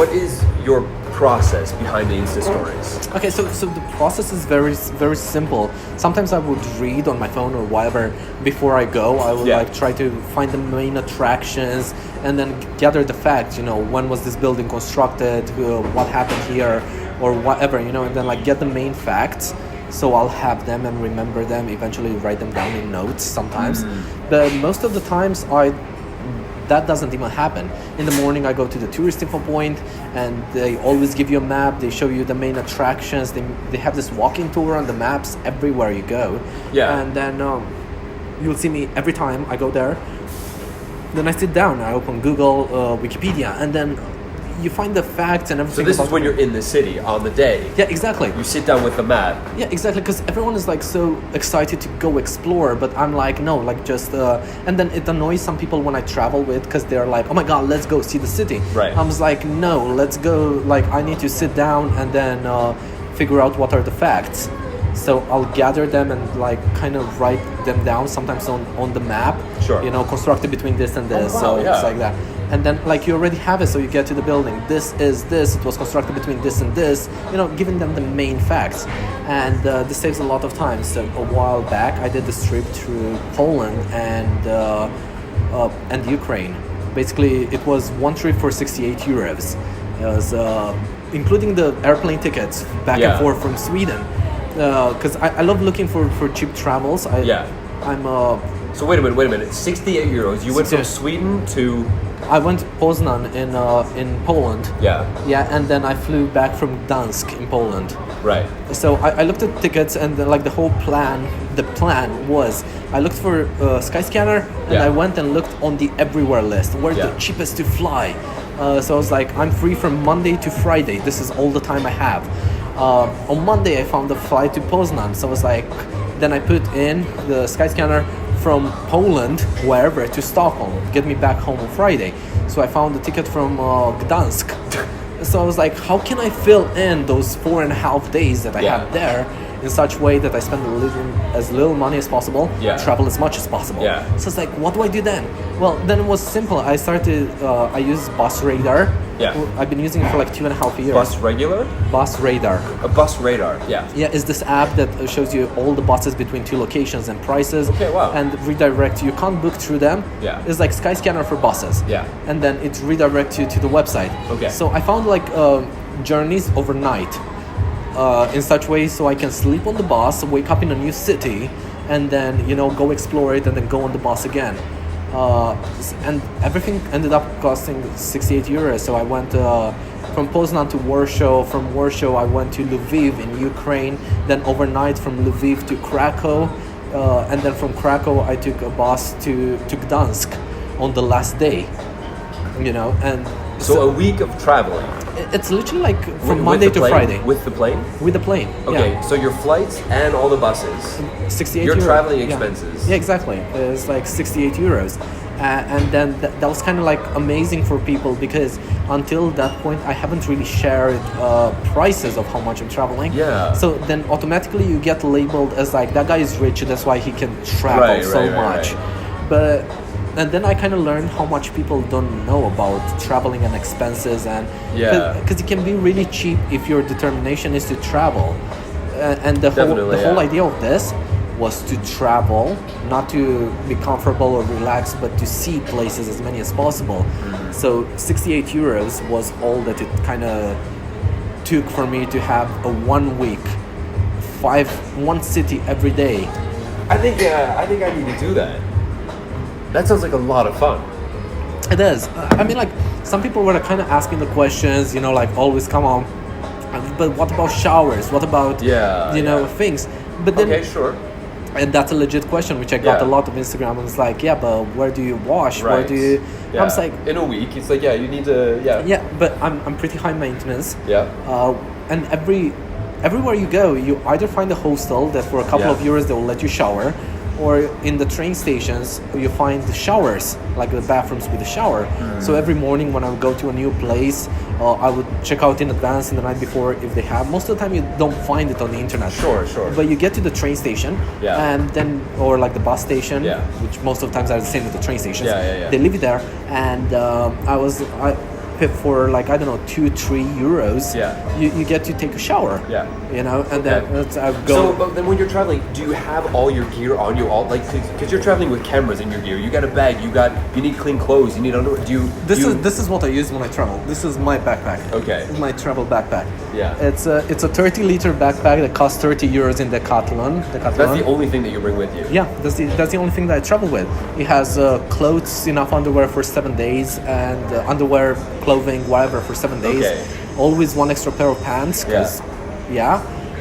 what is your process behind the Insta stories? Okay, so the process is very very simple. Sometimes I would read on my phone or whatever before I go. I would like try to find the main attractions and then gather the facts. You know, when was this building constructed? What happened here, or whatever. You know, and then like get the main facts. So I'll have them and remember them. Eventually, write them down in notes sometimes. But most of the times, that doesn't even happen. In the morning, I go to the tourist info point, and they always give you a map. They show you the main attractions. They have this walking tour on the maps everywhere you go. Yeah. And then you'll see me every time I go there. Then I sit down. I open Google, Wikipedia, and then you find the facts and everything. So this is when you're in the city on the day. Yeah, exactly. You sit down with the map. Yeah, exactly, because everyone is like so excited to go explore, but I'm like, no, like just and then it annoys some people when I travel with, because they're like, oh my god, let's go see the city. Right. I was like, no, let's go, like I need to sit down and then figure out what are the facts. So I'll gather them and like kind of write them down, sometimes on the map. Sure. You know, constructed between this and this. So it's like that. And then like you already have it, so you get to the building. This is this. It was constructed between this and this. You know, giving them the main facts, and this saves a lot of time. So a while back, I did this trip through Poland and Ukraine. Basically, it was one trip for 68 euros. It was including the airplane tickets back and forth from Sweden. Because I love looking for cheap travels. I'm So wait a minute. 68 euros. You went from Sweden to... I went to Poznan in Poland. Yeah. Yeah, and then I flew back from Gdansk in Poland. Right. So I looked at tickets, and like the whole plan. The plan was I looked for Skyscanner, and I went and looked on the everywhere list where the cheapest to fly. So I was like, I'm free from Monday to Friday. This is all the time I have. On Monday, I found a flight to Poznan. So I was like, then I put in the Skyscanner from Poland, wherever, to Stockholm, get me back home on Friday. So I found a ticket from Gdansk. So I was like, how can I fill in those 4.5 days that I have there in such a way that I spend as little money as possible, travel as much as possible. So it's like, what do I do then? Well, then it was simple. I started, I used Bus Radar. I've been using it for like 2.5 years. Bus regular? Bus Radar. A Bus Radar, Yeah, it's this app that shows you all the buses between two locations and prices. Okay, wow. And redirect you. You can't book through them. It's like Skyscanner for buses. And then it redirects you to the website. Okay. So I found like journeys overnight. In such way so I can sleep on the bus, wake up in a new city, and then, you know, go explore it and then go on the bus again. And everything ended up costing 68 euros. So I went from Poznan to Warsaw. From Warsaw I went to Lviv in Ukraine, then overnight from Lviv to Krakow, and then from Krakow I took a bus to Gdansk on the last day, you know. And so a week of traveling. It's literally like from Monday to Friday. With the plane? With the plane. Okay, so your flights and all the buses. 68 your euros. Traveling expenses. Yeah, exactly. It's like 68 euros. And then that was kind of like amazing for people, because until that point I haven't really shared prices of how much I'm traveling. So then automatically you get labeled as like, that guy is rich, that's why he can travel so much. But and then I kind of learned how much people don't know about traveling and expenses, and because it can be really cheap if your determination is to travel. And the whole idea of this was to travel, not to be comfortable or relaxed, but to see places as many as possible. So 68 euros was all that it kind of took for me to have a 1 week, one city every day. I think I need to do that. That sounds like a lot of fun. It is. I mean, like, some people were kind of asking the questions, you know, like, always come on. But what about showers? What about, you know, things? But then, okay, sure. And that's a legit question, which I got a lot of Instagram. And it's like, yeah, but where do you wash? Where do you... I was like... In a week, it's like, you need to... Yeah, but I'm pretty high maintenance. And everywhere you go, you either find a hostel that for a couple of euros they will let you shower, or in the train stations you find the showers, like the bathrooms with a shower. So every morning when I would go to a new place, I would check out in advance in the night before if they have. Most of the time you don't find it on the internet. Sure. But you get to the train station, and then, or like the bus station, which most of the times are the same with the train stations. They leave it there, and for like, I don't know, 2-3 euros, Yeah. you get to take a shower. Yeah. You know, and then I go. So, but then when you're traveling, do you have all your gear on you? All like, because you're traveling with cameras in your gear. You got a bag. You need clean clothes. You need underwear. This is what I use when I travel. This is my backpack. Okay. This is my travel backpack. Yeah. It's a 30-liter backpack that costs 30 euros in Decathlon. That's the only thing that you bring with you. Yeah, that's the only thing that I travel with. It has clothes, enough underwear for 7 days, and underwear, clothing, whatever for 7 days. Okay. Always one extra pair of pants.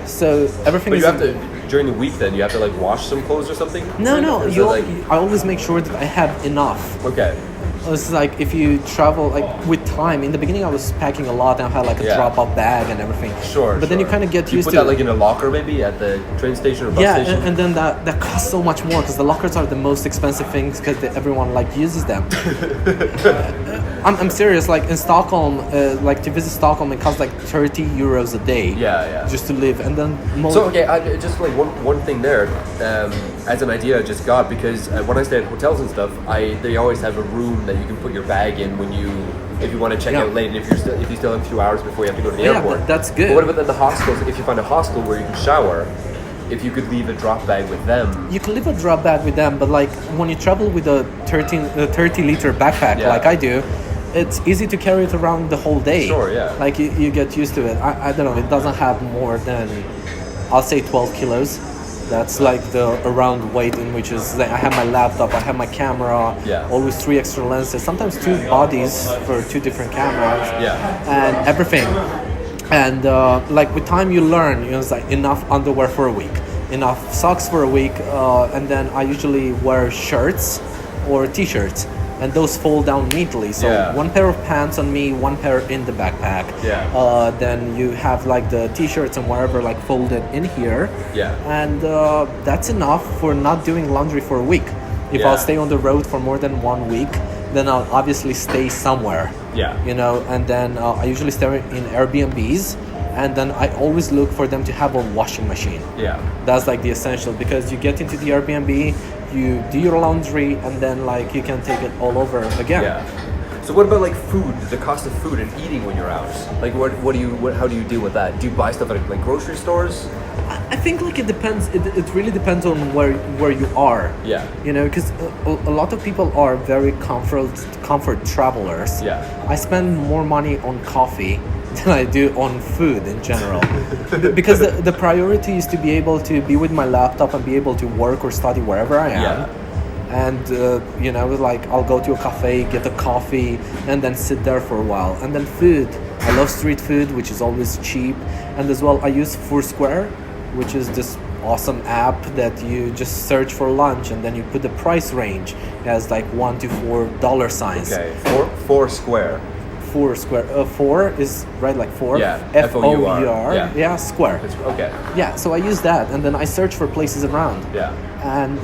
So everything. But is you have to during the week. Then you have to like wash some clothes or something. No. Like... I always make sure that I have enough. Okay. It's like if you travel like with time. In the beginning, I was packing a lot, and I had like a drop-off bag and everything. Sure. But then you kind of get used to. You put that like in a locker maybe at the train station or bus station. And then that costs so much more because the lockers are the most expensive things because everyone like uses them. I'm serious. Like in Stockholm, like to visit Stockholm, it costs like 30 euros a day. Yeah. Just to live, and then. So okay, just like one thing there, as an idea I just got because when I stay at hotels and stuff, they always have a room that you can put your bag in if you want to check out late, and if you still have a few hours before you have to go to the airport. That's good. But what about then the hostels? If you find a hostel where you can shower, if you could leave a drop bag with them. You can leave a drop bag with them, but like when you travel with a 30-liter backpack like I do, it's easy to carry it around the whole day. Sure, yeah. Like you get used to it. I don't know, it doesn't have more than, I'll say 12 kilos. That's like the around weight in which is like I have my laptop, I have my camera, always 3 extra lenses, sometimes 2 bodies for 2 different cameras, and everything. And like with time you learn, it's like enough underwear for a week, enough socks for a week, and then I usually wear shirts or t-shirts. And those fold down neatly. So 1 pair of pants on me, 1 pair in the backpack. Then you have like the t-shirts and whatever like folded in here. And that's enough for not doing laundry for a week. If I'll stay on the road for more than 1 week, then I'll obviously stay somewhere. You know, and then I usually stay in Airbnbs. And then I always look for them to have a washing machine. That's like the essential because you get into the Airbnb, you do your laundry, and then like you can take it all over again. So what about like food? The cost of food and eating when you're out. Like how do you deal with that? Do you buy stuff at like grocery stores? I think like it depends. It really depends on where you are. You know, because a lot of people are very comfort travelers. I spend more money on coffee than I do on food in general. Because the priority is to be able to be with my laptop and be able to work or study wherever I am. And you know, like I'll go to a cafe, get a coffee, and then sit there for a while. And then food, I love street food, which is always cheap. And as well, I use Foursquare, which is this awesome app that you just search for lunch and then you put the price range. It has like $1 to $4 signs. Okay, Foursquare. Foursquare. 4 is right, like 4. F-O-U-R. Square. Okay. So I use that, and then I search for places around. And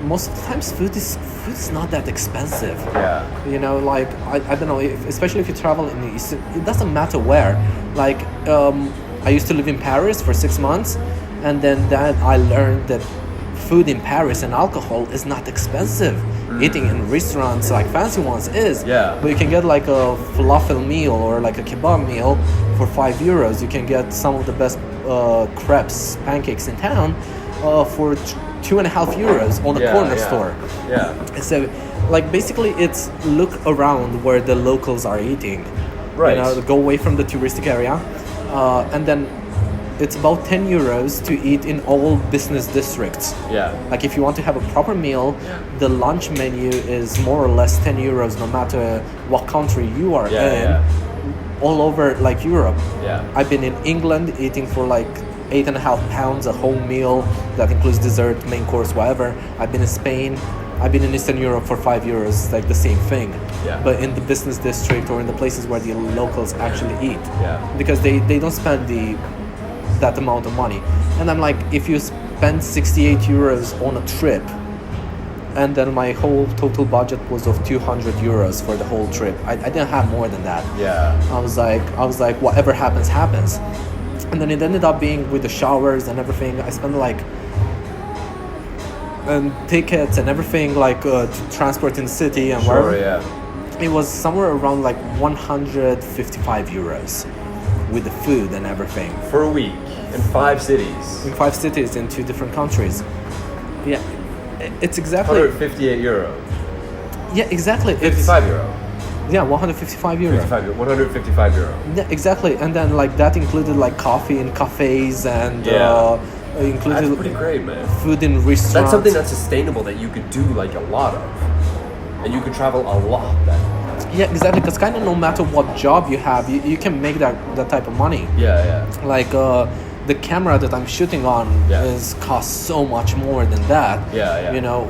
most of the times, food is not that expensive. You know, like I don't know, especially if you travel in the East, it doesn't matter where. Like I used to live in Paris for 6 months, and then I learned that food in Paris and alcohol is not expensive. Eating in restaurants, like fancy ones, is. But you can get like a falafel meal or like a kebab meal for 5 euros. You can get some of the best crepes, pancakes in town for 2.5 euros on a corner store. So, like basically, it's look around where the locals are eating. You know, go away from the touristic area, and then. It's about 10 euros to eat in all business districts. Like if you want to have a proper meal, the lunch menu is more or less 10 euros no matter what country you are in. All over like Europe. I've been in England eating for like 8.5 pounds a whole meal that includes dessert, main course, whatever. I've been in Spain. I've been in Eastern Europe for 5 euros, like the same thing. But in the business district or in the places where the locals actually eat. Because they don't spend that amount of money. And I'm like, if you spend 68 euros on a trip, and then my whole total budget was of 200 euros for the whole trip. I didn't have more than that. I was like, whatever happens, happens. And then it ended up being with the showers and everything. I spent like and tickets and everything, like to transport in the city and wherever. It was somewhere around like 155 euros with the food and everything. For a week in 5 cities. In 5 cities in 2 different countries. Yeah, it's exactly 158 euro. Yeah, exactly. 55 euro. Yeah, 155 euro. 155 euro. Yeah, exactly. And then like that included like coffee in cafes and included that's pretty great, man. Food in restaurants. That's something that's sustainable that you could do like a lot of, and you could travel a lot then. Yeah, exactly. Because kind of no matter what job you have, you can make that type of money. Yeah. Like the camera that I'm shooting on costs so much more than that. Yeah. You know,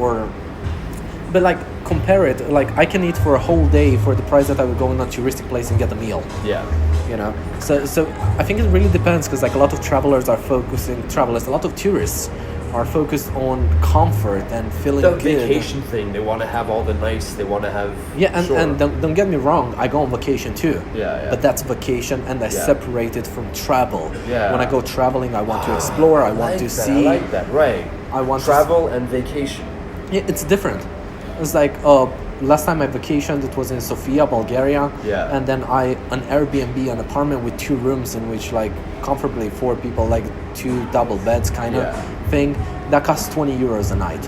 but like compare it. Like I can eat for a whole day for the price that I would go in a touristic place and get a meal. Yeah. You know, so I think it really depends because like a lot of a lot of tourists are focused on comfort and feeling the good. Vacation thing, they want to have all the nice, they want to have... and don't get me wrong, I go on vacation too. Yeah. But that's vacation and I separate it from travel. Yeah. When I go traveling, I want to explore, I want to see. I like that, right. I want travel and vacation. Yeah, it's different. It's like last time I vacationed, it was in Sofia, Bulgaria. Yeah. And then an Airbnb, an apartment with 2 rooms in which like comfortably 4 people, like 2 double beds kind of thing. That costs 20 euros a night.